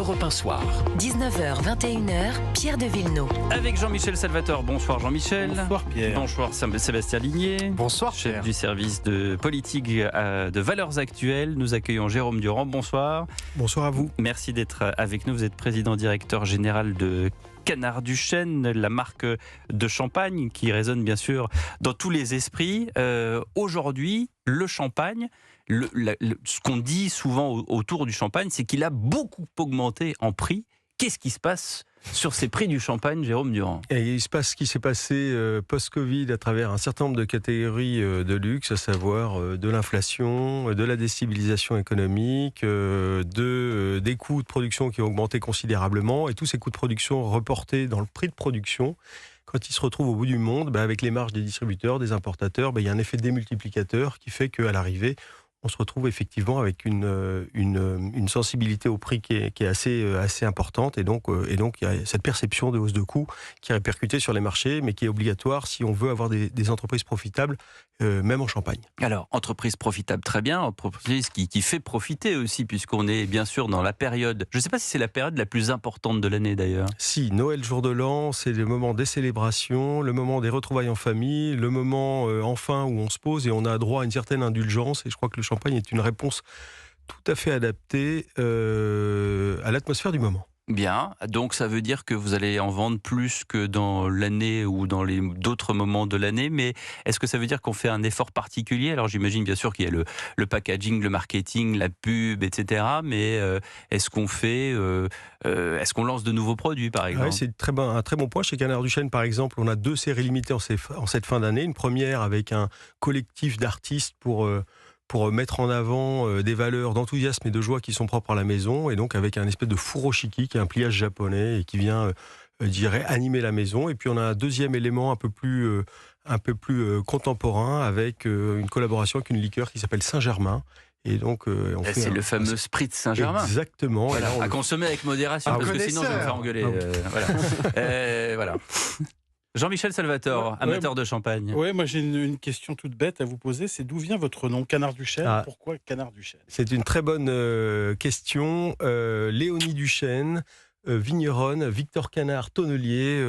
Europe 1 Soir. 19h, 21h, Pierre de Villeneuve. Avec Jean-Michel Salvatore. Bonsoir Jean-Michel. Bonsoir Pierre. Bonsoir Sébastien Ligné. Bonsoir chef Pierre. du service de politique de Valeurs Actuelles. Nous accueillons Jérôme Durand. Bonsoir. Bonsoir à vous. Merci d'être avec nous. Vous êtes président-directeur général de Canard du Chêne, la marque de champagne qui résonne bien sûr dans tous les esprits. Aujourd'hui, le champagne, ce qu'on dit souvent autour du champagne, c'est qu'il a beaucoup augmenté en prix. Qu'est-ce qui se passe sur ces prix du champagne, Jérôme Durand? Et il se passe ce qui s'est passé post-Covid à travers un certain nombre de catégories de luxe, à savoir de l'inflation, de la déstabilisation économique, des coûts de production qui ont augmenté considérablement, et tous ces coûts de production reportés dans le prix de production. Quand ils se retrouvent au bout du monde, avec les marges des distributeurs, des importateurs, il y a un effet démultiplicateur qui fait qu'à l'arrivée, on se retrouve effectivement avec une sensibilité au prix qui est assez importante, et donc il y a cette perception de hausse de coûts qui est répercutée sur les marchés, mais qui est obligatoire si on veut avoir des entreprises profitables, même en Champagne. Alors, entreprise profitable, très bien, entreprise qui fait profiter aussi, puisqu'on est bien sûr dans la période, je ne sais pas si c'est la période la plus importante de l'année d'ailleurs. Si, Noël, jour de l'an, c'est le moment des célébrations, le moment des retrouvailles en famille, le moment enfin où on se pose et on a droit à une certaine indulgence, et je crois que le champagne est une réponse tout à fait adaptée à l'atmosphère du moment. Bien, donc ça veut dire que vous allez en vendre plus que dans l'année ou dans d'autres moments de l'année, mais est-ce que ça veut dire qu'on fait un effort particulier? Alors j'imagine bien sûr qu'il y a le packaging, le marketing, la pub, etc. Mais est-ce qu'on lance de nouveaux produits par exemple? Oui, c'est un très bon point. Chez Canard du Chêne, par exemple, on a 2 séries limitées en cette fin d'année. Une première avec un collectif d'artistes pour mettre en avant des valeurs d'enthousiasme et de joie qui sont propres à la maison, et donc avec un espèce de furoshiki qui est un pliage japonais et qui vient, animer la maison. Et puis on a un deuxième élément un peu plus contemporain avec une collaboration avec une liqueur qui s'appelle Saint-Germain. Et donc, c'est le fameux Spritz Saint-Germain. Exactement. Voilà, à consommer avec modération, parce que sinon je vais me faire engueuler. Voilà. Jean-Michel Salvatore, amateur de champagne. Oui, moi j'ai une question toute bête à vous poser, c'est d'où vient votre nom, Canard du Chêne? Pourquoi Canard du Chêne? C'est une très bonne question. Léonie Duchesne, vigneronne, Victor Canard, tonnelier,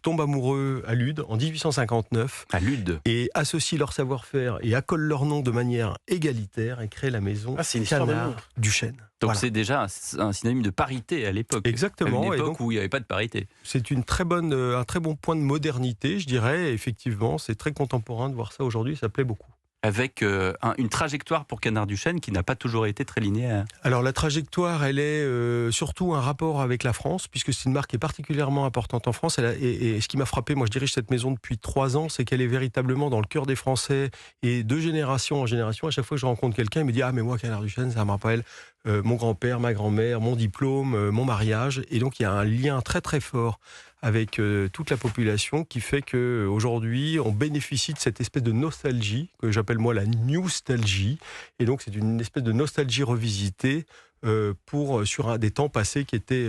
tombe amoureux à Lude en 1859. À Lude. Et associent leur savoir-faire et accolent leur nom de manière égalitaire et créent la maison Canard du Chêne. Donc voilà. C'est déjà un synonyme de parité à l'époque. Exactement. À une époque donc, où il n'y avait pas de parité. C'est un très bon point de modernité, je dirais. Et effectivement, c'est très contemporain de voir ça aujourd'hui, ça plaît beaucoup. Avec une trajectoire pour Canard du Chêne qui n'a pas toujours été très linéaire. Alors la trajectoire, elle est surtout un rapport avec la France, puisque c'est une marque qui est particulièrement importante en France. Et ce qui m'a frappé, moi je dirige cette maison depuis 3 ans, c'est qu'elle est véritablement dans le cœur des Français, et de génération en génération. À chaque fois que je rencontre quelqu'un, il me dit « Ah mais moi Canard du Chêne, ça me rappelle mon grand-père, ma grand-mère, mon diplôme, mon mariage ». Et donc il y a un lien très très fort avec toute la population qui fait qu'aujourd'hui, on bénéficie de cette espèce de nostalgie, que j'appelle moi la newstalgie. Et donc, c'est une espèce de nostalgie revisitée sur des temps passés qui étaient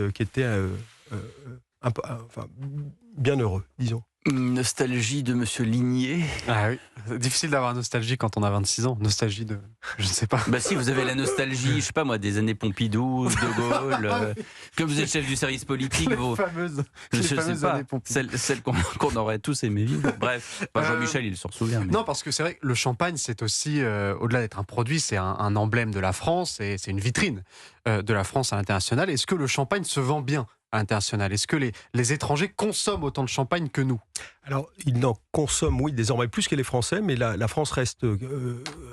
bien heureux, disons. Nostalgie de Monsieur Ligné. Ah oui, difficile d'avoir nostalgie quand on a 26 ans. Nostalgie de... je ne sais pas. Bah si, vous avez la nostalgie, je sais pas moi, des années Pompidou, De Gaulle. Comme vous êtes chef du service politique, Les fameuses années Pompidou. Celles qu'on aurait tous aimé vivre. Bref, Jean-Michel, il s'en souvient. Mais... Non, parce que c'est vrai que le champagne, c'est aussi, au-delà d'être un produit, c'est un emblème de la France, et c'est une vitrine de la France à l'international. Est-ce que le champagne se vend bien à l'international? Est-ce que les étrangers consomment autant de champagne que nous? Alors, ils en consomment, oui, désormais plus que les Français, mais la France reste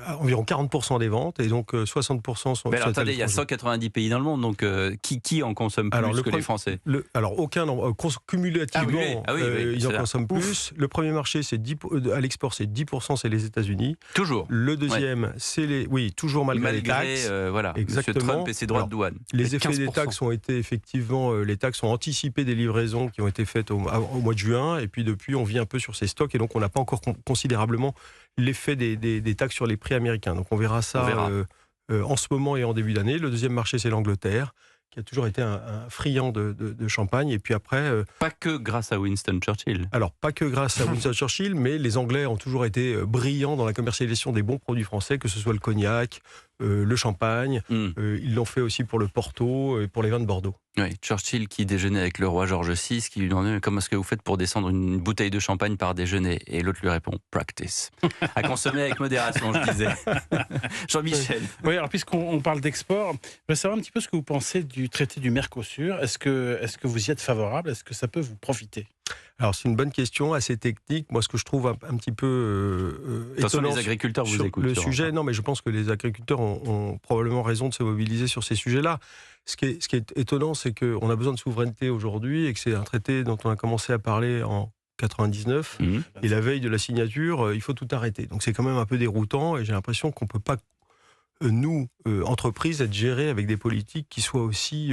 à environ 40% des ventes, et donc 60% sont... Mais alors, attendez, il y a 190 pays dans le monde, donc qui en consomme plus que les Français? Alors, aucun, cumulativement, ils en consomment plus. Le premier marché, à l'export, c'est 10%, c'est les États-Unis. Toujours. Le deuxième, c'est toujours malgré les taxes. Monsieur Trump et ses droits de douane. Les effets des taxes ont été effectivement, les taxes ont anticipé des livraisons qui ont été faites au mois de juin, et puis depuis, on vit un peu sur ces stocks, et donc on n'a pas encore considérablement l'effet des taxes sur les prix américains. Donc on verra ça en ce moment et en début d'année. Le deuxième marché, c'est l'Angleterre, qui a toujours été un friand de champagne. Et puis après... pas que grâce à Winston Churchill. Alors, pas que grâce à Winston Churchill, mais les Anglais ont toujours été brillants dans la commercialisation des bons produits français, que ce soit le cognac, le champagne. Ils l'ont fait aussi pour le Porto et pour les vins de Bordeaux. Oui, Churchill qui déjeunait avec le roi George VI, qui lui demandait comment est-ce que vous faites pour descendre une bouteille de champagne par déjeuner, et l'autre lui répond practice. À consommer avec modération, je disais. Jean-Michel. Oui, alors puisqu'on parle d'export, je voudrais savoir un petit peu ce que vous pensez du traité du Mercosur. Est-ce que vous y êtes favorable? Est-ce que ça peut vous profiter? Alors c'est une bonne question, assez technique. Moi, ce que je trouve un petit peu étonnant les agriculteurs vous sur écoutent, le sujet, non, mais je pense que les agriculteurs ont probablement raison de se mobiliser sur ces sujets-là. Ce qui est étonnant, c'est qu'on a besoin de souveraineté aujourd'hui et que c'est un traité dont on a commencé à parler en 99. Et la veille de la signature, il faut tout arrêter. Donc c'est quand même un peu déroutant et j'ai l'impression qu'on ne peut pas, nous, entreprises, être gérées avec des politiques qui soient aussi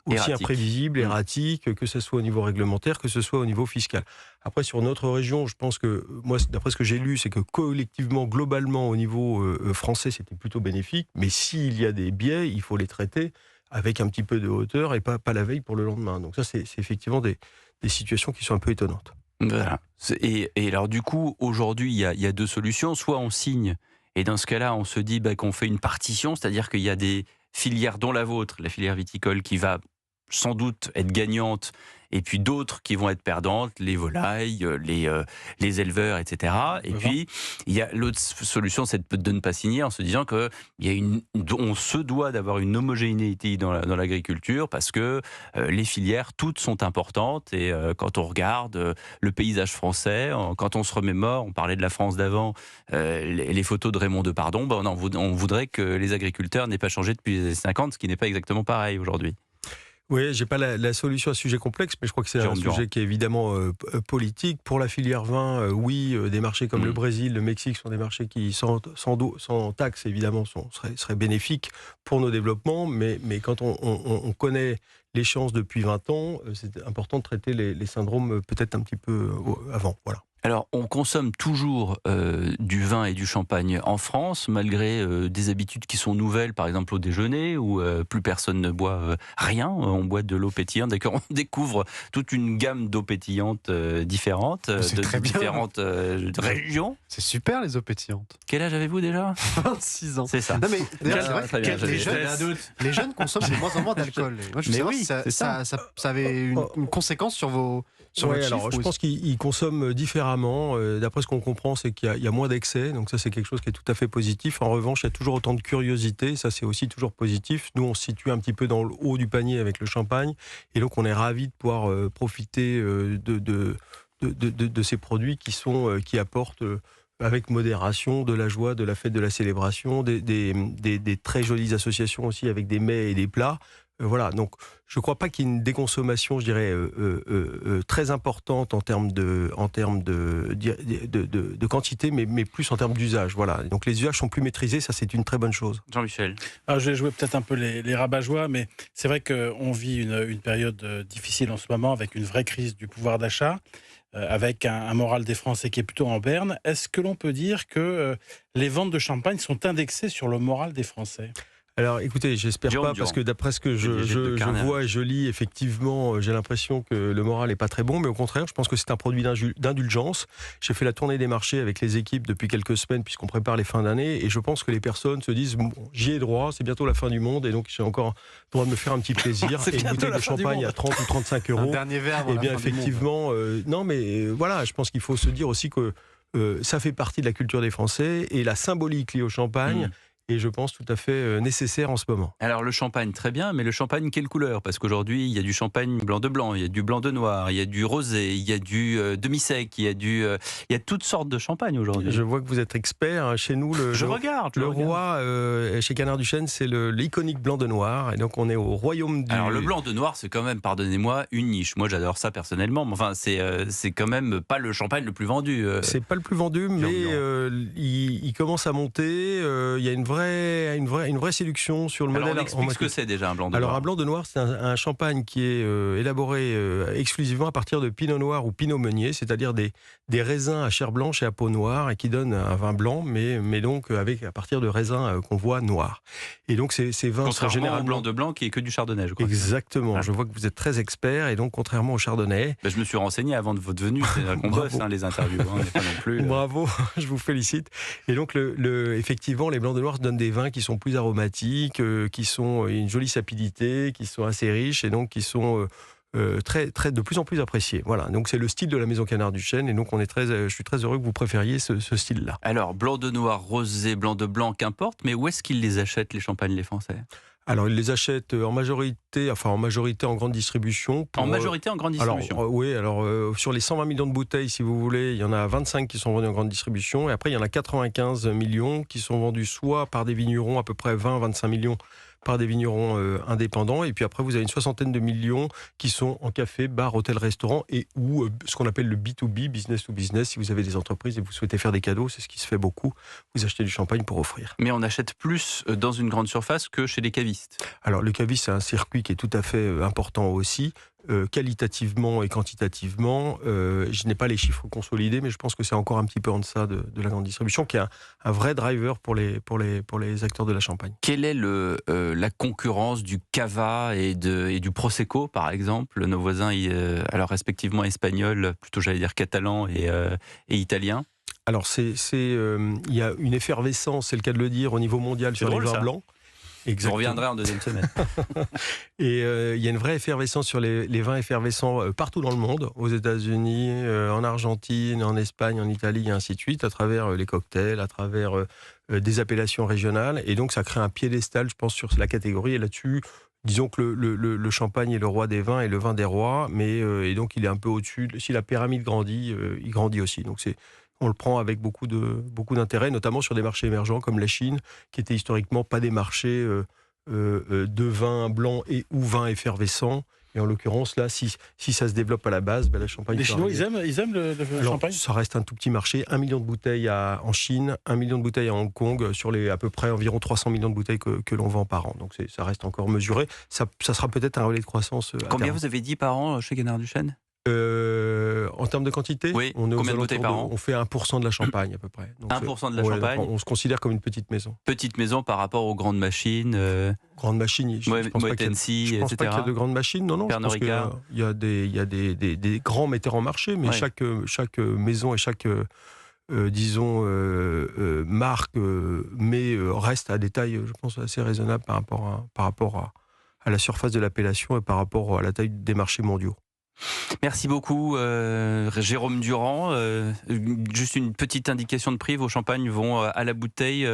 imprévisibles, erratiques, que ce soit au niveau réglementaire, que ce soit au niveau fiscal. Après, sur notre région, je pense que, moi, d'après ce que j'ai lu, c'est que collectivement, globalement, au niveau français, c'était plutôt bénéfique. Mais s'il y a des biais, il faut les traiter avec un petit peu de hauteur et pas la veille pour le lendemain. Donc ça, c'est effectivement des situations qui sont un peu étonnantes. Voilà. Et alors du coup, aujourd'hui, il y a deux solutions. Soit on signe, et dans ce cas-là, on se dit qu'on fait une partition, c'est-à-dire qu'il y a des filières, dont la vôtre, la filière viticole, qui va sans doute être gagnante, et puis d'autres qui vont être perdantes, les volailles, les éleveurs, etc. Et puis, il y a l'autre solution, c'est de ne pas signer en se disant on se doit d'avoir une homogénéité dans l'agriculture parce que les filières, toutes sont importantes. Et quand on regarde le paysage français, quand on se remémore, on parlait de la France d'avant, les photos de Raymond Depardon, on voudrait que les agriculteurs n'aient pas changé depuis les années 50, ce qui n'est pas exactement pareil aujourd'hui. Oui, j'ai pas la solution à ce sujet complexe, mais je crois que c'est un sujet qui est évidemment politique. Pour la filière vin, des marchés comme le Brésil, le Mexique sont des marchés qui, sans taxes, évidemment, seraient bénéfiques pour nos développements. Mais quand on connaît les chances depuis 20 ans, c'est important de traiter les syndromes peut-être un petit peu avant. Voilà. Alors, on consomme toujours du vin et du champagne en France, malgré des habitudes qui sont nouvelles, par exemple au déjeuner, où plus personne ne boit rien, on boit de l'eau pétillante. D'accord, on découvre toute une gamme d'eau pétillantes différentes, de différentes régions. C'est super, les eaux pétillantes. Quel âge avez-vous déjà? 26 ans. C'est ça. Non, mais d'ailleurs, c'est vrai que les jeunes consomment de moins en moins d'alcool. Moi, je sais ça avait une conséquence sur votre chiffre. Je pense qu'ils consomment différemment. D'après ce qu'on comprend, c'est qu'il y a moins d'excès. Donc ça, c'est quelque chose qui est tout à fait positif. En revanche, il y a toujours autant de curiosité. Ça, c'est aussi toujours positif. Nous, on se situe un petit peu dans le haut du panier avec le champagne. Et donc, on est ravis de pouvoir profiter de ces produits qui apportent avec modération de la joie, de la fête, de la célébration, des très jolies associations aussi avec des mets et des plats. Voilà, donc je ne crois pas qu'il y ait une déconsommation, je dirais, très importante en termes de quantité, mais plus en termes d'usage. Voilà, donc les usages sont plus maîtrisés, ça c'est une très bonne chose. Jean-Michel. Alors, je vais jouer peut-être un peu les rabat-joie, mais c'est vrai qu'on vit une période difficile en ce moment avec une vraie crise du pouvoir d'achat. Avec un moral des Français qui est plutôt en berne. Est-ce que l'on peut dire que les ventes de champagne sont indexées sur le moral des Français ? Alors écoutez, j'espère pas, parce que d'après ce que je vois et je lis, effectivement, j'ai l'impression que le moral n'est pas très bon, mais au contraire, je pense que c'est un produit d'indulgence. J'ai fait la tournée des marchés avec les équipes depuis quelques semaines, puisqu'on prépare les fins d'année, et je pense que les personnes se disent, j'y ai droit, c'est bientôt la fin du monde, et donc j'ai encore le droit de me faire un petit plaisir, et une bouteille de champagne à 30 ou 35 euros. Un dernier verre. Et bien effectivement, non mais voilà, je pense qu'il faut se dire aussi que ça fait partie de la culture des Français, et la symbolique liée au champagne, et je pense tout à fait nécessaire en ce moment. Alors le champagne, très bien, mais le champagne, quelle couleur? Parce qu'aujourd'hui, il y a du champagne blanc de blanc, il y a du blanc de noir, il y a du rosé, il y a du demi-sec, il y a toutes sortes de champagne aujourd'hui. Je vois que vous êtes expert. Chez nous, le roi, chez Canard du Chêne, c'est l'iconique blanc de noir, et donc on est au royaume du... Alors le blanc de noir, c'est quand même, pardonnez-moi, une niche. Moi, j'adore ça personnellement, mais enfin, c'est quand même pas le champagne le plus vendu. C'est pas le plus vendu, mais il commence à monter. Il y a une vraie séduction sur le modèle. Alors on explique ce que c'est déjà un blanc de noir. Alors un blanc de noir, c'est un champagne qui est élaboré exclusivement à partir de pinot noir ou pinot meunier, c'est-à-dire des raisins à chair blanche et à peau noire, et qui donnent un vin blanc, mais donc à partir de raisins qu'on voit noirs. Et donc ces vins sont généralement... au blanc de blanc qui est que du chardonnay, je crois. Exactement, Ah. Je vois que vous êtes très expert, et donc contrairement au chardonnay... Je me suis renseigné avant de votre venue, c'est qu'on bosse les interviews, on n'est pas non plus... Bravo, je vous félicite. Et donc effectivement, les blancs de noir donne des vins qui sont plus aromatiques, qui sont une jolie sapidité, qui sont assez riches et donc qui sont de plus en plus appréciés. Voilà, donc c'est le style de la Maison Canard du Chêne et donc je suis très heureux que vous préfériez ce style-là. Alors, blanc de noir, rosé, blanc de blanc, qu'importe, mais où est-ce qu'ils les achètent, les champagnes, les Français ? Alors, ils les achètent en majorité en grande distribution. En majorité en grande distribution. Sur les 120 millions de bouteilles, si vous voulez, il y en a 25 qui sont vendues en grande distribution. Et après, il y en a 95 millions qui sont vendus soit par des vignerons, à peu près 20-25 millions par des vignerons indépendants. Et puis après, vous avez une soixantaine de millions qui sont en café, bar, hôtel, restaurant et ou ce qu'on appelle le B2B, business to business. Si vous avez des entreprises et vous souhaitez faire des cadeaux, c'est ce qui se fait beaucoup. Vous achetez du champagne pour offrir. Mais on achète plus dans une grande surface que chez les cavistes. Alors, le caviste, c'est un circuit qui est tout à fait important aussi. Qualitativement et quantitativement, je n'ai pas les chiffres consolidés, mais je pense que c'est encore un petit peu en deçà de la grande distribution, qui est un vrai driver pour les acteurs de la Champagne. Quelle est la concurrence du Cava et du Prosecco, par exemple ? Nos voisins, alors respectivement espagnols, plutôt j'allais dire catalans et italiens. Alors, il y a une effervescence, c'est le cas de le dire, au niveau mondial sur les vins blancs. Exactement. On reviendra en deuxième semaine. Et il y a une vraie effervescence sur les vins effervescents partout dans le monde, aux États-Unis, en Argentine, en Espagne, en Italie, et ainsi de suite, à travers les cocktails, à travers des appellations régionales. Et donc, ça crée un piédestal, je pense, sur la catégorie. Et là-dessus, disons que le champagne est le roi des vins et le vin des rois, et donc il est un peu au-dessus. Si la pyramide grandit, il grandit aussi. Donc on le prend avec beaucoup d'intérêt, notamment sur des marchés émergents comme la Chine, qui étaient historiquement pas des marchés de vin blanc et ou vin effervescent. Et en l'occurrence, là, si ça se développe à la base, la Champagne... Les Chinois, ils aiment le champagne ? Ça reste un tout petit marché. 1 million de bouteilles en Chine, 1 million de bouteilles à Hong Kong, sur les à peu près environ 300 millions de bouteilles que l'on vend par an. Donc ça reste encore mesuré. Ça sera peut-être un relais de croissance. Combien vous avez dit par an chez Canard du Chêne ? En termes de quantité, oui. Combien de bouteilles par an ? On fait 1% de la Champagne à peu près. Donc 1% de la Champagne. On se considère comme une petite maison. Petite maison par rapport aux grandes machines. Grandes machines. Je pense pas qu'il y a de grandes machines. Non. Je pense qu'il y a des grands metteurs en marché, mais chaque maison et chaque marque reste à des tailles, je pense, assez raisonnables par rapport à la surface de l'appellation et par rapport à la taille des marchés mondiaux. Merci beaucoup Jérôme Durand. Juste une petite indication de prix, vos champagnes vont à la bouteille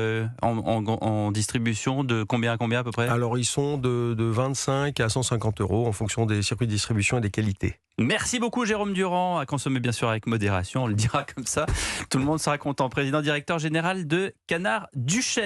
en distribution de combien à combien à peu près ? Alors ils sont de 25 à 150 € en fonction des circuits de distribution et des qualités. Merci beaucoup Jérôme Durand, à consommer bien sûr avec modération, on le dira comme ça, tout le monde sera content. Président directeur général de Canard du Chêne.